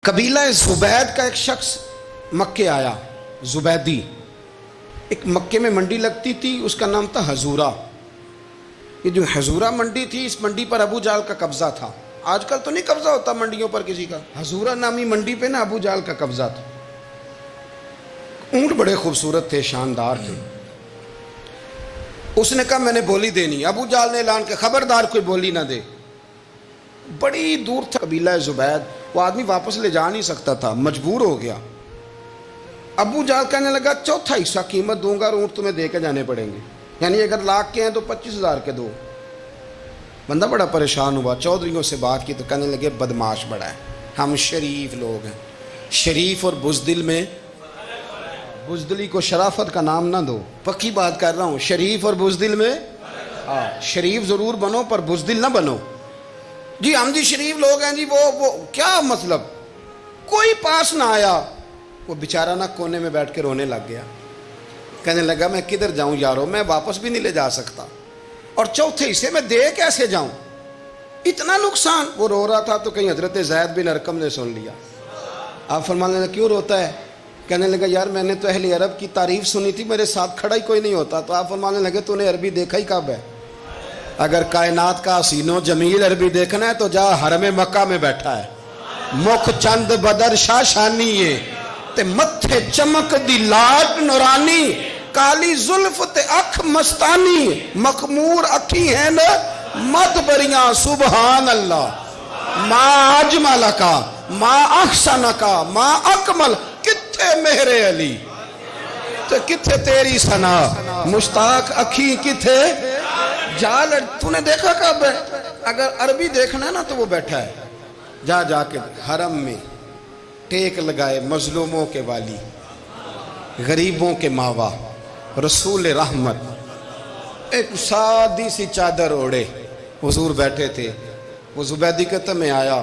قبیلہ زبید کا ایک شخص مکے آیا، زبیدی۔ ایک مکے میں منڈی لگتی تھی، اس کا نام تھا حضورہ۔ یہ جو حضورہ منڈی تھی، اس منڈی پر ابو جہل کا قبضہ تھا۔ آج کل تو نہیں قبضہ ہوتا منڈیوں پر کسی کا، حضورہ نامی منڈی پہ نا ابو جہل کا قبضہ تھا۔ اونٹ بڑے خوبصورت تھے، شاندار تھے۔ اس نے کہا میں نے بولی دینی۔ ابو جہل نے اعلان کیا خبردار کوئی بولی نہ دے۔ بڑی دور تھا قبیلہ زبید، وہ آدمی واپس لے جا نہیں سکتا تھا، مجبور ہو گیا۔ ابو جہل کہنے لگا چوتھا حصہ قیمت دوں گا اور اونٹ تمہیں دے کے جانے پڑیں گے، یعنی اگر لاکھ کے ہیں تو 25,000 کے دو۔ بندہ بڑا پریشان ہوا، چودھریوں سے بات کی تو کہنے لگے بدماش بڑا ہے، ہم شریف لوگ ہیں، شریف اور بزدل میں، بزدلی کو شرافت کا نام نہ دو، پکی بات کر رہا ہوں، شریف اور بزدل میں شریف ضرور بنو پر بزدل نہ بنو۔ جی ہم جی شریف لوگ ہیں جی، وہ کیا مطلب؟ کوئی پاس نہ آیا، وہ بیچارہ نہ کونے میں بیٹھ کے رونے لگ گیا، کہنے لگا میں کدھر جاؤں یارو، میں واپس بھی نہیں لے جا سکتا، اور چوتھے حصے میں دے کیسے جاؤں، اتنا نقصان۔ وہ رو رہا تھا تو کہیں حضرت زید بن ارقم نے سن لیا۔ آپ فرمانے لگے کیوں روتا ہے؟ کہنے لگا یار میں نے تو اہل عرب کی تعریف سنی تھی، میرے ساتھ کھڑا ہی کوئی نہیں ہوتا۔ تو آپ فرمانے لگے تو نے عربی دیکھا ہی کب ہے؟ اگر کائنات کا حسین و جمیل عربی دیکھنا ہے تو جا حرم مکہ میں بیٹھا ہے، مکھ چند بدر شاشانی ہے تے متھے چمک دی لاٹ نورانی، کالی زلف تے اکھ مستانی، مخمور اکھی ہیں نا مد بریاں سبحان اللہ، ما اجمل کا ما احسن کا ما اکمل، کتھے مہر علی تے کتھے تیری ثنا، مشتاق اکھی کتھے جال۔ تو نے دیکھا کب ہے؟ اگر عربی دیکھنا ہے نا تو وہ بیٹھا ہے، جا کے حرم میں ٹیک لگائے، مظلوموں کے والی، غریبوں کے ماوا، رسول رحمت، ایک سادی سی چادر اوڑے حضور بیٹھے تھے۔ وہ زبیدی کہتا میں آیا،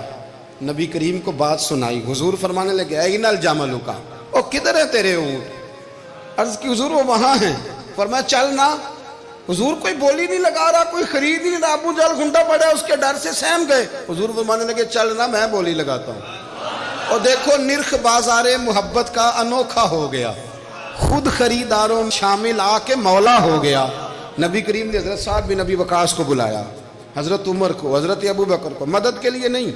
نبی کریم کو بات سنائی، حضور فرمانے لگے این الجمل کا، او کدھر ہے تیرے اونٹ؟ عرض کی حضور وہ وہاں ہیں۔ فرمایا چل نا۔ حضور کوئی بولی نہیں لگا رہا، کوئی خرید نہیں رہا، ابو جہل گھنٹا پڑا، اس کے ڈر سے سہم گئے۔ حضور فرمانے لگے چل نا میں بولی لگاتا ہوں۔ اور دیکھو نرخ بازار محبت کا انوکھا ہو گیا، خود خریداروں شامل آ کے مولا ہو گیا۔ نبی کریم نے حضرت سعد بن ابی وقاص کو بلایا، حضرت عمر کو، حضرت ابو بکر کو، مدد کے لیے نہیں۔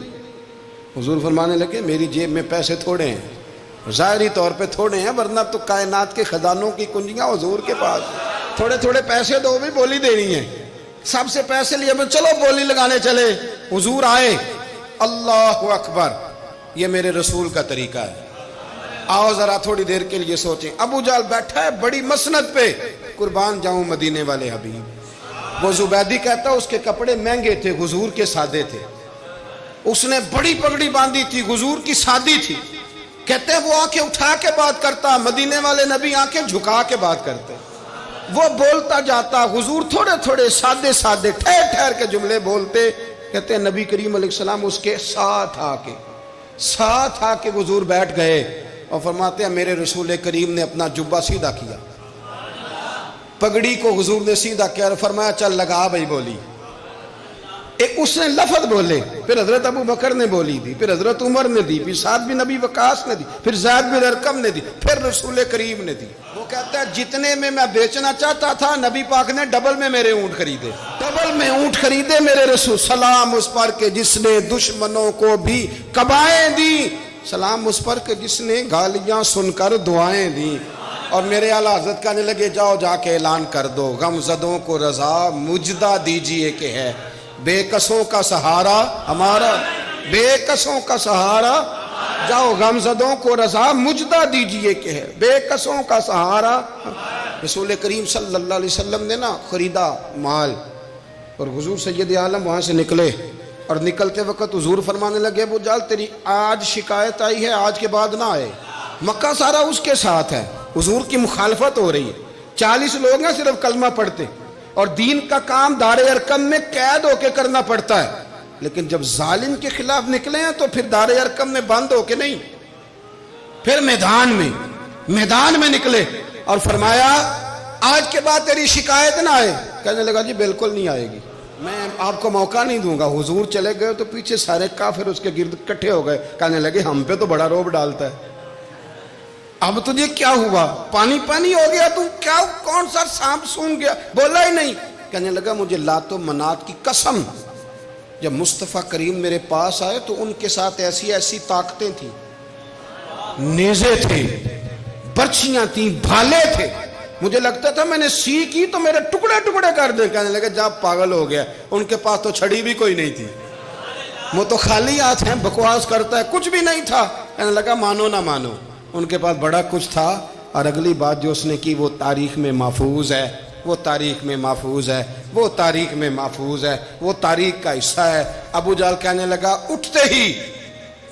حضور فرمانے لگے میری جیب میں پیسے تھوڑے ہیں، ظاہری طور پہ تھوڑے ہیں، ورنہ تو کائنات کے خزانوں کی کنجیاں حضور کے پاس، تھوڑے تھوڑے پیسے دو بھی بولی دینی ہے۔ سب سے پیسے لیے چلو بولی لگانے چلے۔ حضور آئے، اللہ اکبر، یہ میرے رسول کا طریقہ ہے، آؤ ذرا تھوڑی دیر کے لیے سوچیں۔ ابو جہل بیٹھا ہے بڑی مسند پہ، قربان جاؤں مدینے والے حبیب۔ وہ زبیدی کہتا اس کے کپڑے مہنگے تھے، حضور کے سادے تھے، اس نے بڑی پگڑی باندھی تھی، حضور کی سادی تھی۔ کہتے ہیں وہ آنکھیں اٹھا کے بات کرتا، مدینے والے نبی آنکھیں جھکا کے بات کرتے۔ وہ بولتا جاتا، حضور تھوڑے تھوڑے سادے سادے ٹھہر ٹھہر کے جملے بولتے۔ کہتے ہیں نبی کریم علیہ السلام اس کے ساتھ آ کے حضور بیٹھ گئے اور فرماتے ہیں میرے رسول کریم نے اپنا جبہ سیدھا کیا، پگڑی کو حضور نے سیدھا کیا اور فرمایا چل لگا بھائی بولی۔ ایک اس نے لفظ بولے، پھر حضرت ابو بکر نے بولی دی، پھر حضرت عمر نے دی، پھر سعد بن ابی وقاص نے دی، پھر زید بن ارقم نے دی، پھر رسول کریم نے دی۔ وہ کہتا ہے جتنے میں بیچنا چاہتا تھا نبی پاک نے ڈبل میں میرے اونٹ خریدے، ڈبل میں اونٹ خریدے میرے رسول۔ سلام اس پر کہ جس نے دشمنوں کو بھی قبائیں دی، سلام اس پر کہ جس نے گالیاں سن کر دعائیں دی۔ اور میرے اعلیٰ حضرت کہنے لگے جاؤ جا کے اعلان کر دو، غم زدوں کو رضا مجدہ دیجئے کہ ہے بے کسوں کا سہارا ہمارا، بے کسوں کا سہارا، جاؤ غم زدوں کو رضا مجدہ دیجئے کہ ہے بے کسوں کا سہارا۔ رسول کریم صلی اللہ علیہ وسلم نے نا خریدا مال، اور حضور سید عالم وہاں سے نکلے، اور نکلتے وقت حضور فرمانے لگے ابو جہل تیری آج شکایت آئی ہے، آج کے بعد نہ آئے، مکہ سارا اس کے ساتھ ہے، حضور کی مخالفت ہو رہی ہے، 40 لوگ ہیں صرف کلمہ پڑھتے، اور دین کا کام دار ارقم میں قید ہو کے کرنا پڑتا ہے، لیکن جب ظالم کے خلاف نکلے ہیں تو پھر دار ارقم میں بند ہو کے نہیں، پھر میدان میں نکلے، اور فرمایا آج کے بعد تیری شکایت نہ آئے۔ کہنے لگا جی بالکل نہیں آئے گی۔ میں آپ کو موقع نہیں دوں گا. حضور چلے گئے تو پیچھے سارے کافر اس کے گرد اکٹھے ہو گئے, کہنے لگے ہم پہ تو بڑا روب ڈالتا ہے, اب تجھے کیا ہوا, پانی پانی ہو گیا, تو کیا کون سا سانپ سونگ گیا, بولا ہی نہیں. کہنے لگا مجھے لات و منات کی قسم, جب مصطفیٰ کریم میرے پاس آئے تو ان کے ساتھ ایسی ایسی طاقتیں تھیں, نیزے تھے, برچیاں تھیں, بھالے تھے, مجھے لگتا تھا میں نے سی کی تو میرے ٹکڑے ٹکڑے کر دیں. کہنے لگے جا پاگل ہو گیا, ان کے پاس تو چھڑی بھی کوئی نہیں تھی, وہ تو خالی ہاتھ ہیں, بکواس کرتا ہے, کچھ بھی نہیں تھا. کہنے لگا مانو نہ مانو, ان کے پاس بڑا کچھ تھا. اور اگلی بات جو اس نے کی وہ تاریخ میں محفوظ ہے, وہ تاریخ میں محفوظ ہے, وہ تاریخ میں محفوظ ہے, وہ تاریخ کا حصہ ہے. ابو جہل کہنے لگا اٹھتے ہی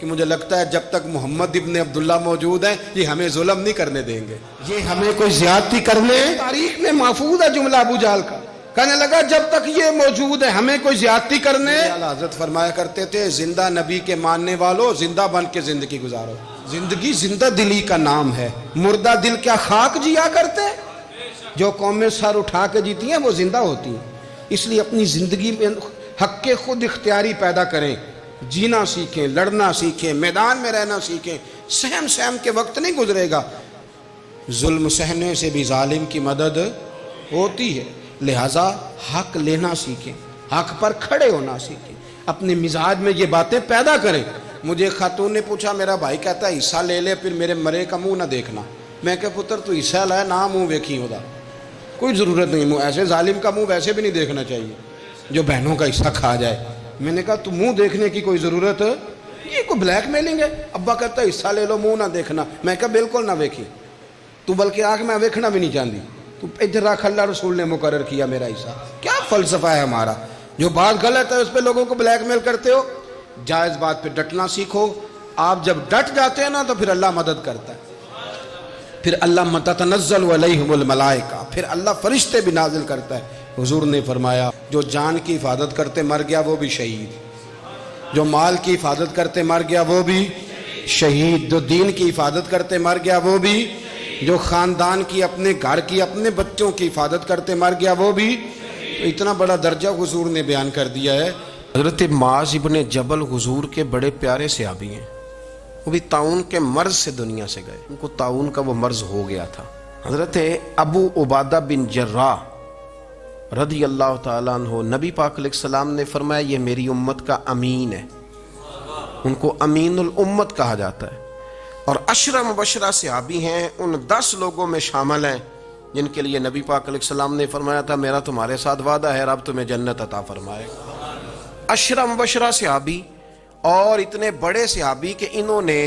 کہ مجھے لگتا ہے جب تک محمد ابن عبداللہ موجود ہیں یہ ہمیں ظلم نہیں کرنے دیں گے, یہ ہمیں کوئی زیادتی کرنے, تاریخ میں محفوظ ہے جملہ ابو جہل کا. کہنے لگا جب تک یہ موجود ہے ہمیں کوئی زیادتی کرنے. حضرت فرمایا کرتے تھے زندہ نبی کے ماننے والوں زندہ بن کے زندگی گزارو. زندگی زندہ دلی کا نام ہے, مردہ دل کیا خاک جیا کرتے, جو قومیں سر اٹھا کے جیتی ہیں وہ زندہ ہوتی ہیں. اس لیے اپنی زندگی میں حق کے خود اختیاری پیدا کریں, جینا سیکھیں, لڑنا سیکھیں, میدان میں رہنا سیکھیں. سہم سہم کے وقت نہیں گزرے گا, ظلم سہنے سے بھی ظالم کی مدد ہوتی ہے. لہٰذا حق لینا سیکھیں, حق پر کھڑے ہونا سیکھیں, اپنے مزاج میں یہ باتیں پیدا کریں. مجھے خاتون نے پوچھا, میرا بھائی کہتا ہے حصہ لے لے پھر میرے مرے کا منہ نہ دیکھنا. میں کہ پتر تو حصہ لائے نہ منہ ویکھی ہوتا, کوئی ضرورت نہیں, منہ ایسے ظالم کا منہ ویسے بھی نہیں دیکھنا چاہیے جو بہنوں کا حصہ کھا جائے. میں نے کہا تو منہ دیکھنے کی کوئی ضرورت, یہ کوئی بلیک میلنگ ہے. ابا کہتا ہے حصہ لے لو منہ نہ دیکھنا. میں کہا بالکل نہ ویکھی, تو بلکہ آنکھ میں ویکھنا بھی نہیں چاہتی, تو ادھر رکھ, اللہ رسول نے مقرر کیا میرا حصہ. کیا فلسفہ ہے ہمارا, جو بات غلط ہے اس پہ لوگوں کو بلیک میل کرتے ہو. جائز بات پہ ڈٹنا سیکھو. آپ جب ڈٹ جاتے ہیں نا تو پھر اللہ مدد کرتا ہے, پھر اللہ تتنزل علیہم الملائکہ, پھر اللہ فرشتے بھی نازل کرتا ہے. حضور نے فرمایا جو جان کی حفاظت کرتے مر گیا وہ بھی شہید, جو مال کی حفاظت کرتے مر گیا وہ بھی شہید, جو دین کی حفاظت کرتے مر گیا وہ بھی, جو خاندان کی, اپنے گھر کی, اپنے بچوں کی حفاظت کرتے مر گیا وہ بھی. اتنا بڑا درجہ حضور نے بیان کر دیا ہے. حضرت معاذ ابن جبل حضور کے بڑے پیارے صحابی ہیں, وہ بھی طاعون کے مرض سے دنیا سے گئے, ان کو طاعون کا وہ مرض ہو گیا تھا. حضرت ابو عبادہ بن جراح رضی اللہ تعالیٰ عنہ, نبی پاک علیہ السلام نے فرمایا یہ میری امت کا امین ہے, ان کو امین الامت کہا جاتا ہے. اور 10 مبشرہ صحابی ہیں, ان 10 لوگوں میں شامل ہیں جن کے لیے نبی پاک علیہ السلام نے فرمایا تھا میرا تمہارے ساتھ وعدہ ہے, رب تمہیں جنت عطا فرمائے. 10 مبشرہ صحابی اور اتنے بڑے صحابی کہ انہوں نے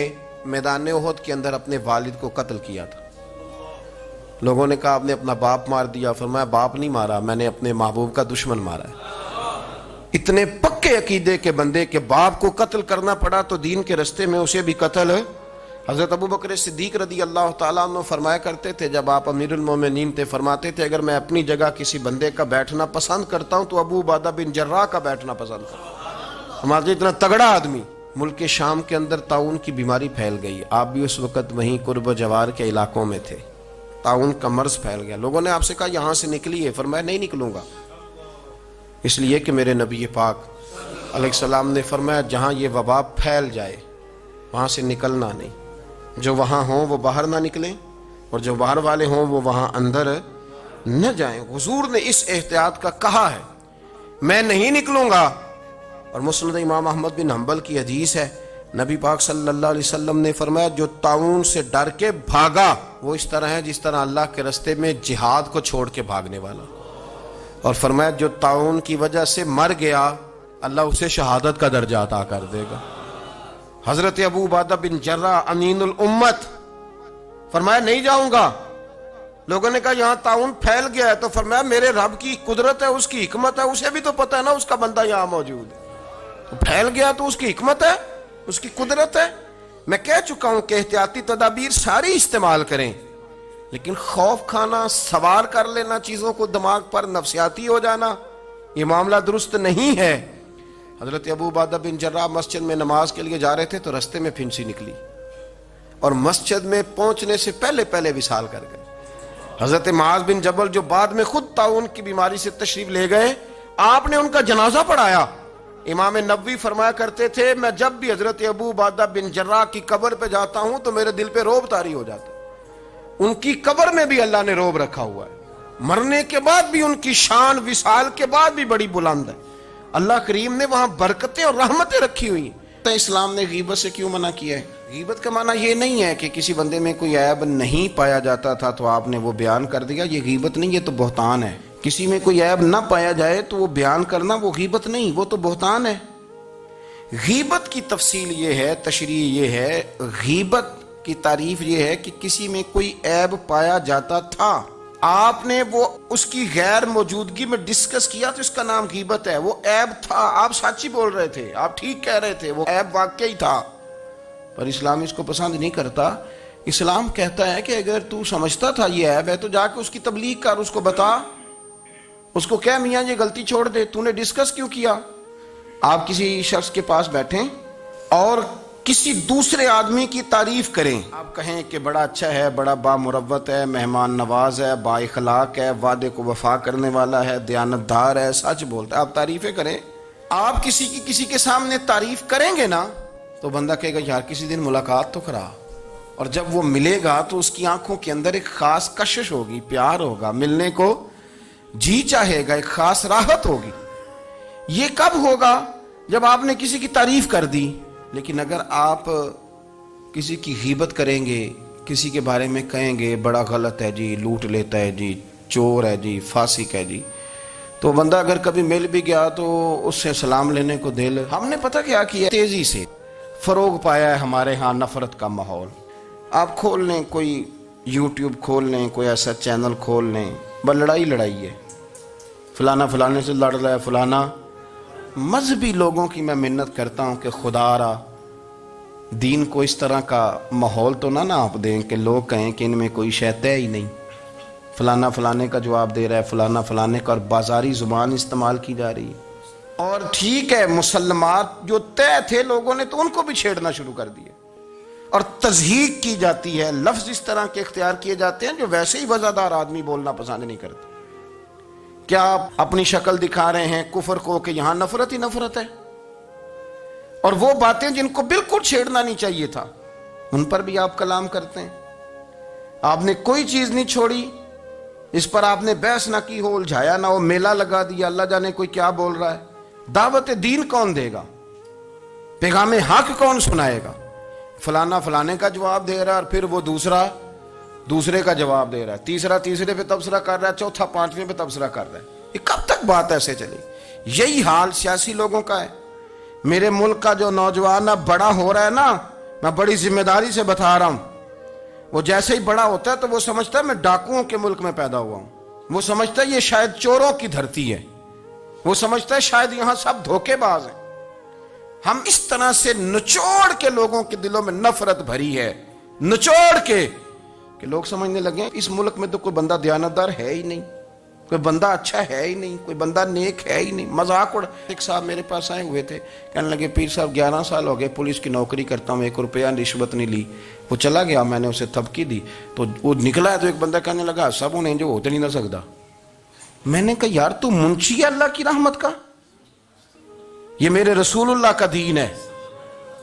میدان احد کے اندر اپنے والد کو قتل کیا تھا. لوگوں نے کہا آپ نے اپنا باپ مار دیا, فرمایا باپ نہیں مارا, میں نے اپنے محبوب کا دشمن مارا ہے. اتنے پکے عقیدے کے بندے کہ باپ کو قتل کرنا پڑا تو دین کے رستے میں اسے بھی قتل. حضرت ابو بکر صدیق رضی اللہ تعالیٰ عنہ فرمایا کرتے تھے, جب آپ امیر المومنین تھے, فرماتے تھے اگر میں اپنی جگہ کسی بندے کا بیٹھنا پسند کرتا ہوں تو ابو عبادہ بن جراح کا بیٹھنا پسند کرتا ہوں. ہمارے اتنا تگڑا آدمی. ملک شام کے اندر طاعون کی بیماری پھیل گئی, آپ بھی اس وقت وہیں قرب و جوار کے علاقوں میں تھے. طاعون کا مرض پھیل گیا. لوگوں نے آپ سے کہا یہاں سے نکلیے, فرمایا نہیں نکلوں گا, اس لیے کہ میرے نبی پاک علیہ السلام نے فرمایا جہاں یہ وبا پھیل جائے وہاں سے نکلنا نہیں, جو وہاں ہوں وہ باہر نہ نکلیں اور جو باہر والے ہوں وہ وہاں اندر نہ جائیں. حضور نے اس احتیاط کا کہا ہے, میں نہیں نکلوں گا. اور مسند امام احمد بن حنبل کی حدیث ہے, نبی پاک صلی اللہ علیہ وسلم نے فرمایا جو طاعون سے ڈر کے بھاگا وہ اس طرح ہے جس طرح اللہ کے رستے میں جہاد کو چھوڑ کے بھاگنے والا. اور فرمایا جو طاعون کی وجہ سے مر گیا اللہ اسے شہادت کا درجہ عطا کر دے گا. حضرت ابو عبادہ بن جراح امین الامت, فرمایا نہیں جاؤں گا. لوگوں نے کہا یہاں طاعون پھیل گیا ہے, تو فرمایا میرے رب کی قدرت ہے, اس کی حکمت ہے, اسے بھی تو پتہ ہے نا اس کا بندہ یہاں موجود ہے, پھیل گیا تو اس کی حکمت ہے, اس کی قدرت ہے. میں کہہ چکا ہوں کہ احتیاطی تدابیر ساری استعمال کریں, لیکن خوف کھانا, سوار کر لینا چیزوں کو دماغ پر, نفسیاتی ہو جانا, یہ معاملہ درست نہیں ہے. حضرت ابو عبادہ بن جراح مسجد میں نماز کے لیے جا رہے تھے تو رستے میں پھنسی نکلی اور مسجد میں پہنچنے سے پہلے پہلے وصال کر گئے. حضرت معاذ بن جبل جو بعد میں خود طاعون کی بیماری سے تشریف لے گئے, آپ نے ان کا جنازہ پڑھایا. امام نبوی فرمایا کرتے تھے میں جب بھی حضرت ابو عبیدہ بن جراح کی قبر پہ جاتا ہوں تو میرے دل پہ رعب طاری ہو جاتا ہے. ان کی قبر میں بھی اللہ نے رعب رکھا ہوا ہے. مرنے کے بعد بھی ان کی شان وصال کے بعد بھی بڑی بلند ہے. اللہ کریم نے وہاں برکتیں اور رحمتیں رکھی ہوئی ہیں. اسلام نے غیبت سے کیوں منع کیا ہے؟ غیبت کا معنی یہ نہیں ہے کہ کسی بندے میں کوئی عیب نہیں پایا جاتا تھا تو آپ نے وہ بیان کر دیا. یہ غیبت نہیں, یہ تو بہتان ہے. کسی میں کوئی عیب نہ پایا جائے تو وہ بیان کرنا وہ غیبت نہیں, وہ تو بہتان ہے. غیبت کی تفصیل یہ ہے, تشریح یہ ہے, غیبت کی تعریف یہ ہے کہ کسی میں کوئی عیب پایا جاتا تھا, آپ نے وہ اس کی غیر موجودگی میں ڈسکس کیا تو اس کا نام غیبت ہے. وہ عیب تھا, آپ سچ ہی بول رہے تھے, آپ ٹھیک کہہ رہے تھے, وہ عیب واقعی تھا, پر اسلام اس کو پسند نہیں کرتا. اسلام کہتا ہے کہ اگر تو سمجھتا تھا یہ عیب ہے تو جا کے اس کی تبلیغ کر, اس کو بتا, اس کو کہہ میاں یہ غلطی چھوڑ دے, تو نے ڈسکس کیوں کیا؟ آپ کسی شخص کے پاس بیٹھیں اور کسی دوسرے آدمی کی تعریف کریں, آپ کہیں کہ بڑا اچھا ہے, بڑا بامروت ہے, مہمان نواز ہے, با اخلاق ہے, وعدے کو وفا کرنے والا ہے, دیانتدار ہے, سچ بولتا ہے, آپ تعریفیں کریں. آپ کسی کے سامنے تعریف کریں گے نا تو بندہ کہے گا یار کسی دن ملاقات تو کرا, اور جب وہ ملے گا تو اس کی آنکھوں کے اندر ایک خاص کشش ہوگی, پیار ہوگا, ملنے کو جی چاہے گا, ایک خاص راحت ہوگی. یہ کب ہوگا؟ جب آپ نے کسی کی تعریف کر دی. لیکن اگر آپ کسی کی غیبت کریں گے, کسی کے بارے میں کہیں گے بڑا غلط ہے جی, لوٹ لیتا ہے جی, چور ہے جی, فاسق ہے جی, تو بندہ اگر کبھی مل بھی گیا تو اس سے سلام لینے کو دل. ہم نے پتہ کیا کیا, تیزی سے فروغ پایا ہے ہمارے ہاں نفرت کا ماحول. آپ کھول لیں, کوئی یوٹیوب کھول لیں, کوئی ایسا چینل کھول لیں, بس لڑائی ہے, فلانا فلانے سے لڑ رہا ہے, فلانا. مذہبی لوگوں کی میں منت کرتا ہوں کہ خدا را دین کو اس طرح کا ماحول تو نہ آپ دیں کہ لوگ کہیں کہ ان میں کوئی شے طے ہی نہیں, فلانا فلانے کا جواب دے رہا ہے, فلانا فلانے کا, اور بازاری زبان استعمال کی جا رہی ہے. اور ٹھیک ہے مسلمات جو طے تھے لوگوں نے تو ان کو بھی چھیڑنا شروع کر دیا, اور تضحیق کی جاتی ہے, لفظ اس طرح کے اختیار کیے جاتے ہیں جو ویسے ہی وزادار آدمی بولنا پسند نہیں کرتے. کیا آپ اپنی شکل دکھا رہے ہیں کفر کو کہ یہاں نفرت ہی نفرت ہے, اور وہ باتیں جن کو بالکل چھیڑنا نہیں چاہیے تھا ان پر بھی آپ کلام کرتے ہیں. آپ نے کوئی چیز نہیں چھوڑی, اس پر آپ نے بحث نہ کی ہو, الجھایا نہ ہو, میلہ لگا دیا, اللہ جانے کوئی کیا بول رہا ہے. دعوت دین کون دے گا, پیغام حق کون سنائے گا؟ فلانا فلانے کا جواب دے رہا ہے, اور پھر وہ دوسرے کا جواب دے رہا ہے, تیسرا تیسرے پہ تبصرہ کر رہا ہے, چوتھا پانچویں پہ تبصرہ کر رہا ہے. یہ کب تک بات ایسے چلے؟ یہی حال سیاسی لوگوں کا ہے. میرے ملک کا جو نوجوان اب بڑا ہو رہا ہے نا, میں بڑی ذمہ داری سے بتا رہا ہوں, وہ جیسے ہی بڑا ہوتا ہے تو وہ سمجھتا ہے میں ڈاکوؤں کے ملک میں پیدا ہوا ہوں, وہ سمجھتا ہے یہ شاید چوروں کی دھرتی ہے, وہ سمجھتا ہے شاید یہاں سب دھوکے باز ہیں. ہم اس طرح سے نچوڑ کے لوگوں کے دلوں میں نفرت بھری ہے, نچوڑ کے, کہ لوگ سمجھنے لگے اس ملک میں تو کوئی بندہ دیانتدار ہے ہی نہیں, کوئی بندہ اچھا ہے ہی نہیں, کوئی بندہ نیک ہے ہی نہیں. مذاق اڑ. ایک صاحب میرے پاس آئے ہوئے تھے, کہنے لگے پیر صاحب 11 سال ہو گئے پولیس کی نوکری کرتا ہوں, 1 روپیہ رشوت نہیں لی. وہ چلا گیا, میں نے اسے تھپکی دی تو وہ نکلا ہے, تو ایک بندہ کہنے لگا سب انہیں جو ہوتے نہیں نہ سکتا. میں نے کہا یار تو منشی ہے اللہ کی رحمت کا, یہ میرے رسول اللہ کا دین ہے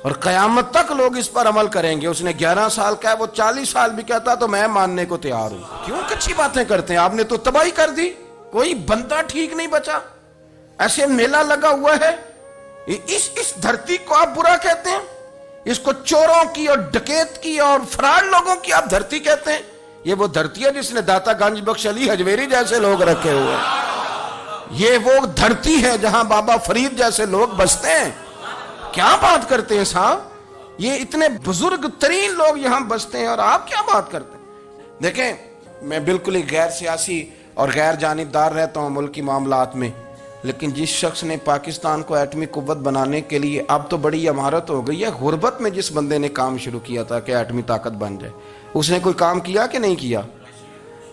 اور قیامت تک لوگ اس پر عمل کریں گے. اس نے 11 سال کا ہے, وہ 40 سال بھی کہتا تو میں ماننے کو تیار ہوں. کیوں کچھی باتیں کرتے ہیں؟ آپ نے تو تباہی کر دی, کوئی بندہ ٹھیک نہیں بچا. ایسے میلہ لگا ہوا ہے, اس دھرتی کو آپ برا کہتے ہیں, اس کو چوروں کی اور ڈکیت کی اور فرار لوگوں کی آپ دھرتی کہتے ہیں. یہ وہ دھرتی ہے جس نے داتا گنج بخش علی حجویری جیسے لوگ رکھے ہوئے ہیں. یہ وہ دھرتی ہے جہاں بابا فرید جیسے لوگ بستے ہیں. کیا بات کرتے ہیں صاحب, یہ اتنے بزرگ ترین لوگ یہاں بستے ہیں اور آپ کیا بات کرتے ہیں؟ دیکھیں میں بالکل ہی غیر سیاسی اور غیر جانبدار رہتا ہوں ملکی معاملات میں, لیکن جس شخص نے پاکستان کو ایٹمی قوت بنانے کے لیے, اب تو بڑی عمارت ہو گئی ہے, غربت میں جس بندے نے کام شروع کیا تھا کہ ایٹمی طاقت بن جائے, اس نے کوئی کام کیا کہ نہیں کیا؟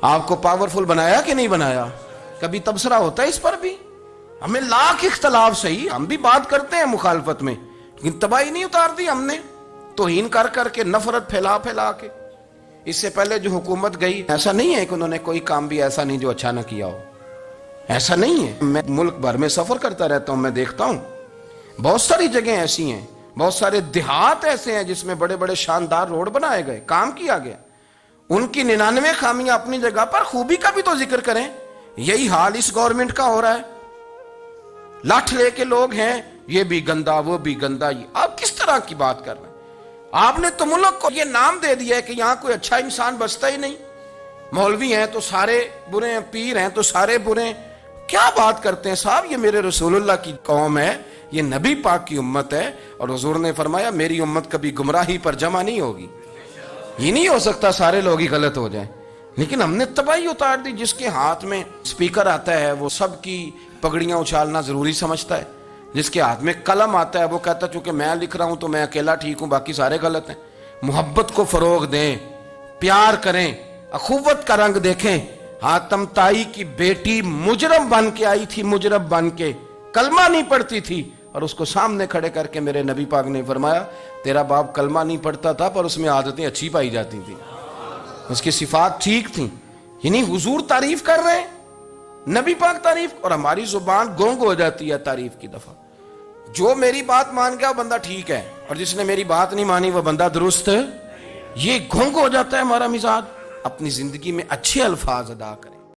آپ کو پاورفل بنایا کہ نہیں بنایا؟ کبھی تبصرہ ہوتا ہے اس پر بھی؟ ہمیں لاکھ اختلاف صحیح, ہم بھی بات کرتے ہیں مخالفت میں, لیکن تباہی نہیں اتار دی ہم نے, توہین کر کر کے, نفرت پھیلا پھیلا کے. اس سے پہلے جو حکومت گئی, ایسا نہیں ہے کہ انہوں نے کوئی کام بھی ایسا نہیں جو اچھا نہ کیا ہو. ایسا نہیں ہے. میں ملک بھر میں سفر کرتا رہتا ہوں, میں دیکھتا ہوں بہت ساری جگہیں ایسی ہیں, بہت سارے دیہات ایسے ہیں جس میں بڑے بڑے شاندار روڈ بنائے گئے, کام کیا گیا. ان کی 99 خامیاں اپنی جگہ پر, خوبی کا بھی تو ذکر کریں. یہی حال اس گورنمنٹ کا ہو رہا ہے. لاٹھ لے کے لوگ ہیں, یہ بھی گندا وہ بھی گندا. یہ آپ کس طرح کی بات کر رہے ہیں؟ آپ نے تو ملک کو یہ نام دے دیا ہے کہ یہاں کوئی اچھا انسان بچتا ہی نہیں. مولوی ہیں تو سارے برے ہیں, پیر ہیں تو سارے برے ہیں. کیا بات کرتے ہیں صاحب؟ یہ میرے رسول اللہ کی قوم ہے, یہ نبی پاک کی امت ہے, اور حضور نے فرمایا میری امت کبھی گمراہی پر جمع نہیں ہوگی. یہ نہیں ہو سکتا سارے لوگ ہی غلط ہو جائیں. لیکن ہم نے تباہی اتار دی. جس کے ہاتھ میں سپیکر آتا ہے وہ سب کی پگڑیاں اچھالنا ضروری سمجھتا ہے. جس کے ہاتھ میں قلم آتا ہے وہ کہتا ہے چونکہ میں لکھ رہا ہوں تو میں اکیلا ٹھیک ہوں, باقی سارے غلط ہیں. محبت کو فروغ دیں, پیار کریں, اخوت کا رنگ دیکھیں. حاتم تائی کی بیٹی مجرم بن کے آئی تھی, مجرم بن کے, کلمہ نہیں پڑھتی تھی, اور اس کو سامنے کھڑے کر کے میرے نبی پاک نے فرمایا تیرا باپ کلمہ نہیں پڑھتا تھا پر اس میں عادتیں اچھی پائی جاتی تھیں, اس کی صفات ٹھیک تھیں. یعنی حضور تعریف کر رہے ہیں, نبی پاک تعریف, اور ہماری زبان گونگ ہو جاتی ہے تعریف کی دفعہ. جو میری بات مان گیا وہ بندہ ٹھیک ہے, اور جس نے میری بات نہیں مانی وہ بندہ درست ہے. یہ گونگ ہو جاتا ہے ہمارا مزاج. اپنی زندگی میں اچھے الفاظ ادا کریں.